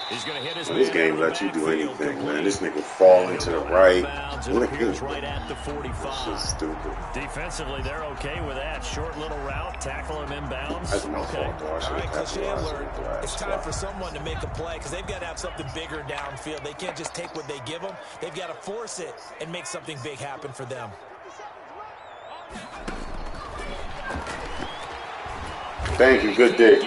He's going to hit his This game lets you do anything, man. This nigga fall into the right. Right at the 45. This is stupid. Defensively, they're okay with that. Short little route, tackle him inbounds. That's my fault, though. I should have capitalized. It's time for someone to make a play because they've got to have something bigger downfield. They can't just take what they give them. They've got to force it and make something big happen for them. Thank you. Good day.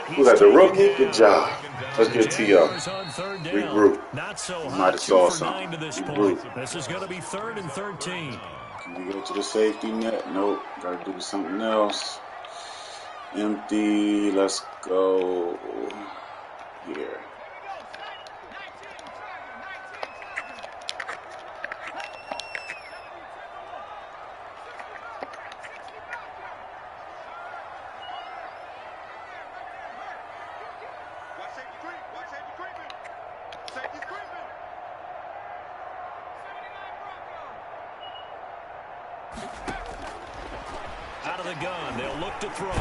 Who's that, the rookie? Good job. Let's get T.O. Regroup. Might have saw something. Regroup. This is going to be 3rd and 13. Can we go to the safety net? Nope. Got to do something else. Empty. Let's go here. Out of the gun, they'll look to throw.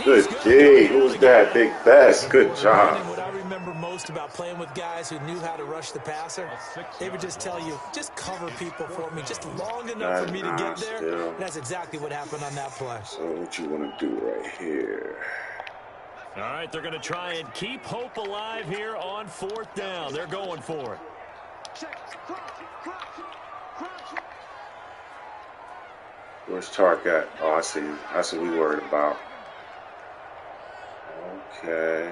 Good D. Who's that? Big Best. Good job. What I remember most about playing with guys who knew how to rush the passer, they would just tell you, just cover people for me, just long enough for me to get there. Still. And that's exactly what happened on that play. So what you want to do right here? All right, they're going to try and keep hope alive here on 4th down. They're going for it. Where's Tark at? Oh, I see him. That's what we worried about. Okay.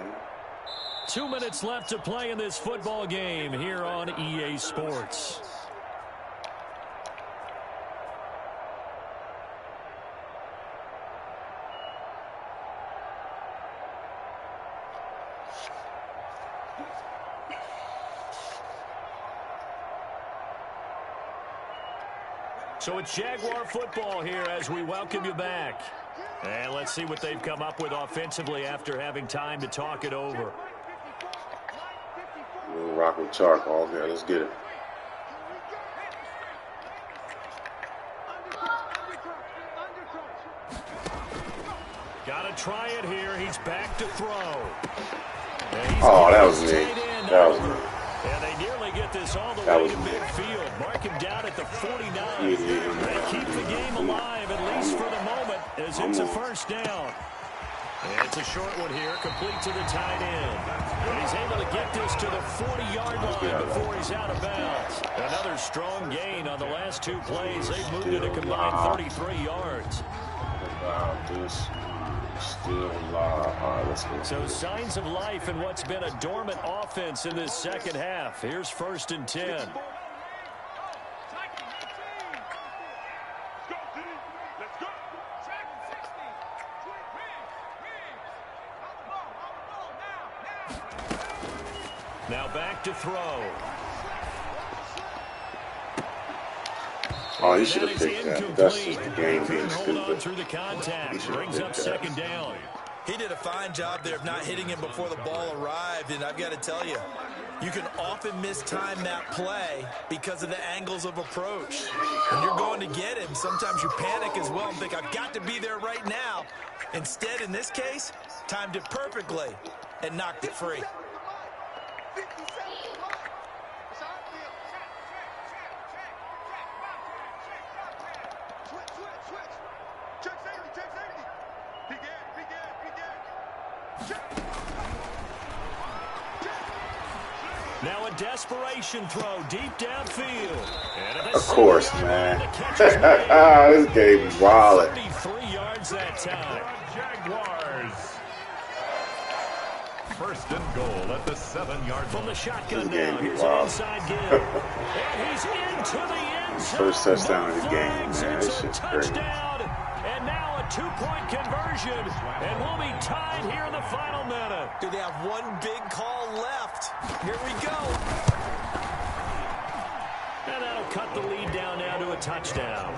2 minutes left to play in this football game here on EA Sports. So it's Jaguar football here as we welcome you back. And let's see what they've come up with offensively after having time to talk it over. We'll rock with Tark all day. Let's get it. Got to try it here. He's back to throw. Oh, that was me. That was me. And they nearly get this all the way to midfield. Mark him down at the 49. They keep the game alive, at least for the moment, as it's a first down. And it's a short one here, complete to the tight end. And he's able to get this to the 40-yard line before he's out of bounds. Another strong gain on the last 2 plays. They've moved it a combined 33 yards. Still alive. All right, let's go. So signs of life in what's been a dormant offense in this second half. Here's 1st and 10. Now back to throw. Oh, you should have picked that. That's just the game being stupid. Through the contact. Brings up 2nd down. He did a fine job there of not hitting him before the ball arrived, and I've got to tell you, you can often mistime that play because of the angles of approach. When you're going to get him, sometimes you panic as well and think, I've got to be there right now. Instead, in this case, timed it perfectly and knocked it free. Now a desperation throw deep downfield. Of course, man. This game is wild. 33 yards that time. Jaguars. 1st and goal at the 7-yard line. From the shotgun this now, game here's wild. an inside give. And he's into the end zone. First touchdown of the game, man. This shit's crazy. And now a 2-point conversion. And we'll be tied here in the final minute. Do they have one big call left? Here we go. And that'll cut the lead down now to a touchdown.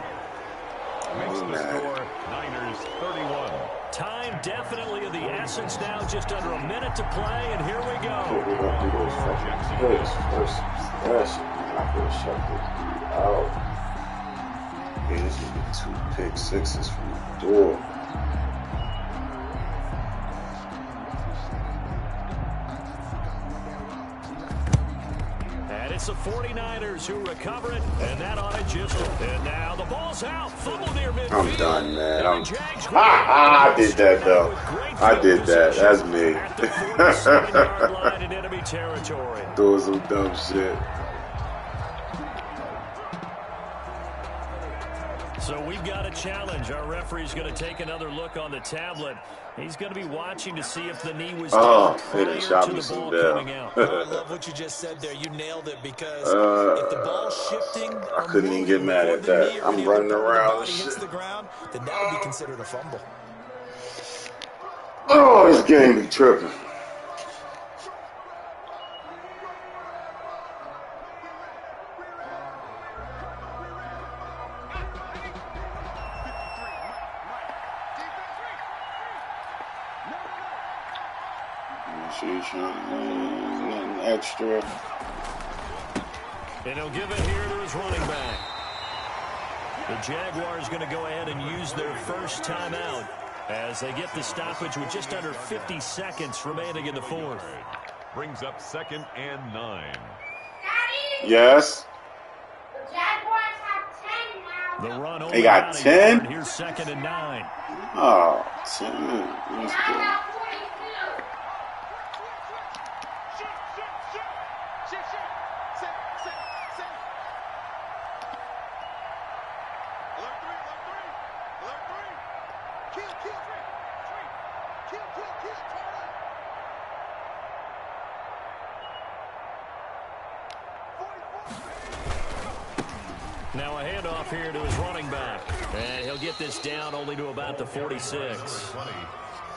Makes the score Niners 31. Time definitely of the essence now, just under a minute to play, and here we go. We're going to do those fucking plays first. Yes, I'm not going to shut this dude out. Yeah, this is 2 pick sixes from the door. it's the 49ers who recover it, and that ought to just... And now the ball's out. Fumble near midfield. I'm done, man. I did that, though. I did that. That's me. At the 47-yard line in enemy territory. Doing some dumb shit. So we've got a challenge. Our referee's going to take another look on the tablet. He's going to be watching to see if the knee was down prior to the ball coming out. I love what you just said there. You nailed it because if the ball's shifting, I couldn't even get mad at that. I'm running around and hits shit. the ground, then that would be considered a fumble. Oh, this game be tripping. Nothing extra. And he'll give it here to his running back. The Jaguars going to go ahead and use their first timeout as they get the stoppage with just under 50 seconds remaining in the fourth. Brings up 2nd and 9. Yes. The Jaguars have 10 now. The run over They got 10? Here's 2nd and 9. Oh, 10. That's good. Now a handoff here to his running back. And he'll get this down only to about the 46.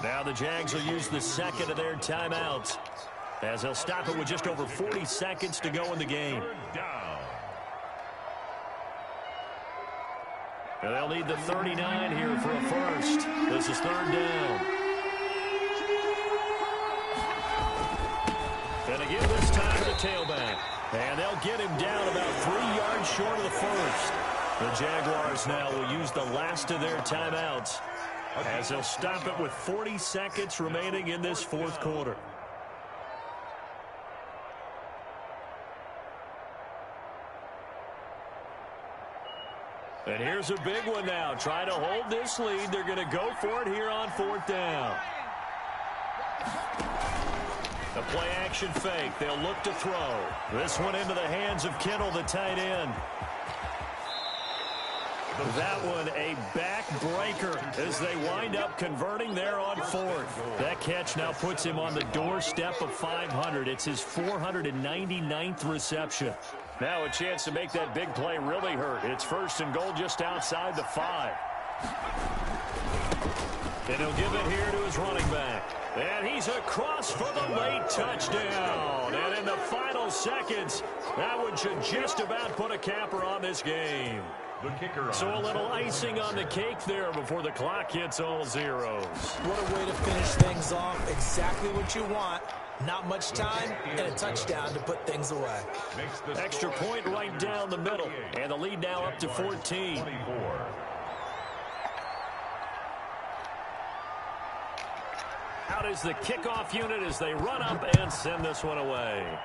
Now the Jags will use the second of their timeouts as they'll stop it with just over 40 seconds to go in the game. And they'll need the 39 here for a first. This is 3rd down. And again this time to the tailback. And they'll get him down about 3 yards short of the first. The Jaguars now will use the last of their timeouts as they'll stop it with 40 seconds remaining in this fourth quarter. And here's a big one now. Trying to hold this lead. They're going to go for it here on 4th down. A play-action fake. They'll look to throw. This one into the hands of Kittle, the tight end. That one a backbreaker as they wind up converting there on 4th. That catch now puts him on the doorstep of 500. It's his 499th reception. Now a chance to make that big play really hurt. It's 1st and goal just outside the 5. And he'll give it here to his running back. And he's across for the late touchdown. And in the final seconds, that one should just about put a capper on this game. So a little icing on the cake there before the clock hits all zeros. What a way to finish things off. Exactly what you want. Not much time and a touchdown to put things away. Extra point right down the middle. And the lead now up to 14. Out is the kickoff unit as they run up and send this one away.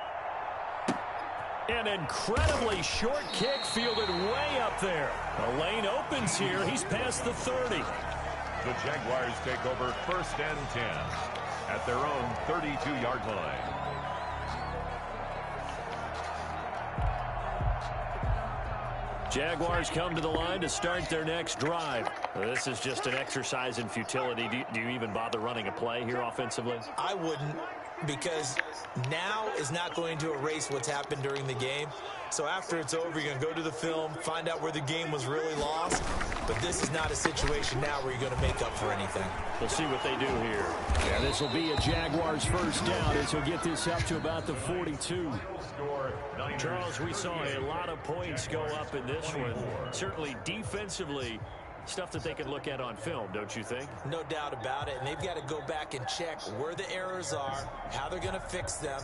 An incredibly short kick fielded way up there. The lane opens here. He's past the 30. The Jaguars take over 1st and 10 at their own 32-yard line. Jaguars come to the line to start their next drive. This is just an exercise in futility. Do you even bother running a play here offensively? I wouldn't, because now is not going to erase what's happened during the game. So after it's over, you're going to go to the film, find out where the game was really lost. But this is not a situation now where you're going to make up for anything. We'll see what they do here. And this will be a Jaguars first down as he'll get this up to about the 42. Charles, we saw a lot of points go up in this one. Certainly defensively, stuff that they can look at on film, don't you think? No doubt about it. And they've got to go back and check where the errors are, how they're going to fix them,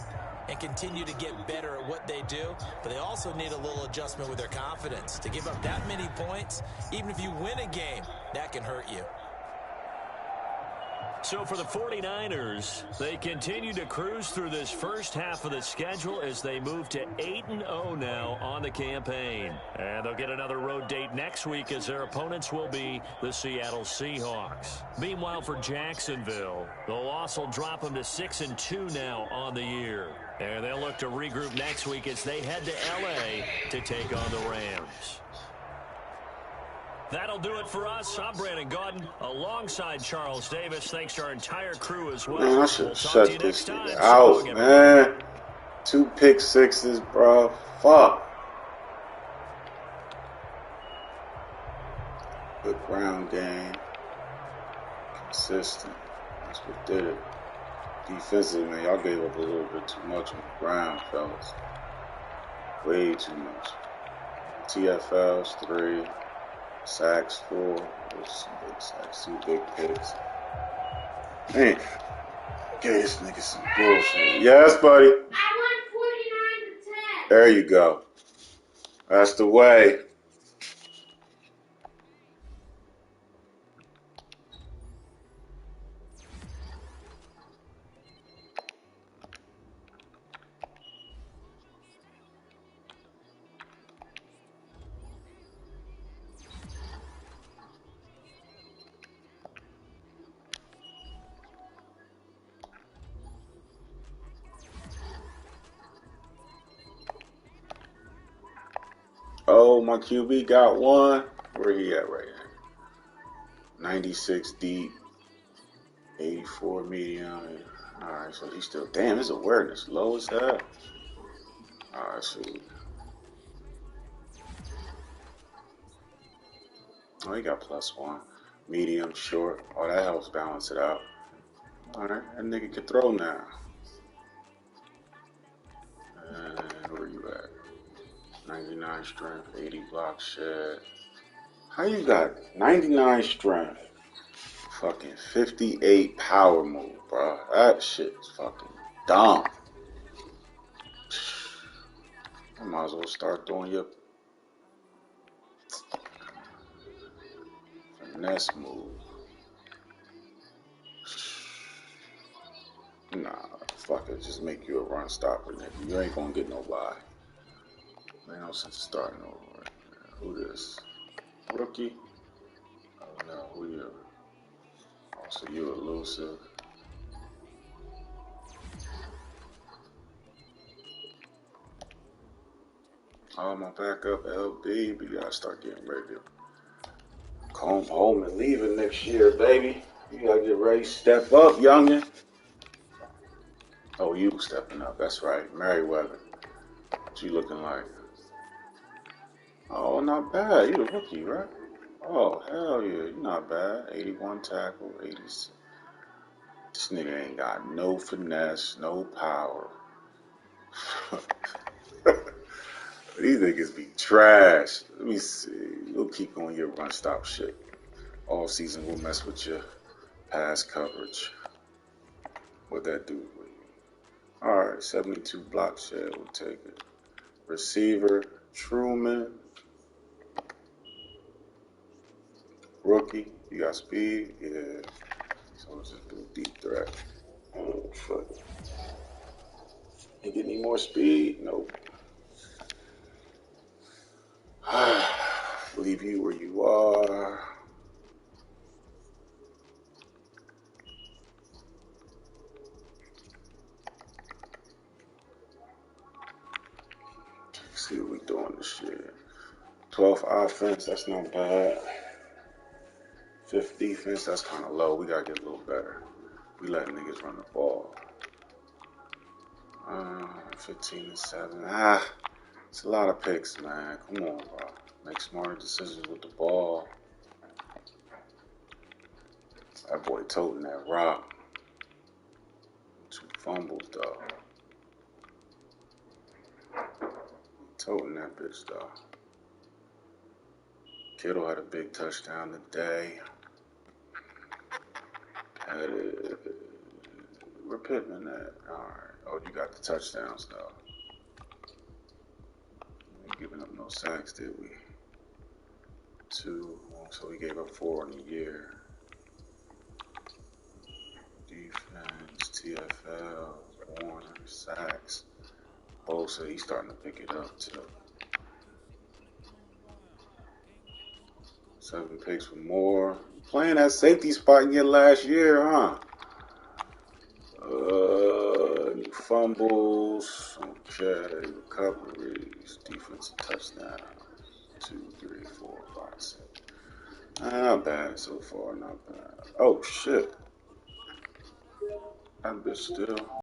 and continue to get better at what they do. But they also need a little adjustment with their confidence. To give up that many points, even if you win a game, that can hurt you. So for the 49ers, they continue to cruise through this first half of the schedule as they move to 8-0 now on the campaign. And they'll get another road date next week as their opponents will be the Seattle Seahawks. Meanwhile, for Jacksonville, the loss will drop them to 6-2 now on the year. And they'll look to regroup next week as they head to L.A. to take on the Rams. That'll do it for us. I'm Brandon Gaudin alongside Charles Davis. Thanks to our entire crew as well. Man, I should We'll shut talk to you this next time. nigga So out, long, man. 2 pick sixes, bro. Fuck. Good ground game. Consistent. That's what did it. Defensively, man, y'all gave up a little bit too much on the ground, fellas. Way too much. TFLs 3. Sacks 4. There's some big sacks. 2 big picks. Man. Okay, this nigga some bullshit. Yes, buddy. I won 49 to 10. There you go. That's the way. Oh, my QB got one. Where he at right now? 96 deep, 84 medium. Alright, so he's still, damn, his awareness low as hell. Alright, so. Oh, he got +1. Medium, short. Oh, that helps balance it out. Alright, that nigga can throw now. And where you at? 99 strength, 80 block shed. How you got 99 strength? Fucking 58 power move, bro. That shit is fucking dumb. I might as well start doing your finesse move. Nah, fuck it. Just make you a run stopper, nigga. You ain't gonna get no bye. Ain't no sense starting over right now. Who this? Rookie? Oh no, who you? Oh, so you elusive. Oh, my backup LB, but you gotta start getting ready to come home and leave it next year, baby. You gotta get ready, step up, youngin'. Oh, you stepping up, that's right. Merriweather. What you looking like? Oh, not bad. You a rookie, right? Oh, hell yeah. You not bad. 81 tackle, 86. This nigga ain't got no finesse, no power. These niggas be trash. Let me see. We'll keep on your run stop shit. All season we'll mess with your pass coverage. What that do for you? Alright, 72 block shed. We'll take it. Receiver, Truman. Rookie, you got speed? Yeah. So we'll just do deep threat. Oh, fuck. You get any more speed? Nope. Leave you where you are. Let's see what we doing this year. 12th offense, that's not bad. 5th defense, that's kind of low. We gotta get a little better. We letting niggas run the ball. 15-7. It's a lot of picks, man. Come on, bro. Make smarter decisions with the ball. That boy toting that rock. 2 fumbles, though. Toting that bitch, though. Kittle had a big touchdown today. Where Pittman at? Alright. Oh, you got the touchdowns, though. We ain't giving up no sacks, did we? 2. So we gave up 4 in a year. Bell, Warner, sacks. Bosa, he's starting to pick it up too. 7 picks for more. Playing that safety spot in your last year, huh? Fumbles. Okay. Recoveries. Defensive touchdowns. 2, 3, 4, 5, 6. Not bad so far. Not bad. Oh, shit. That bitch still.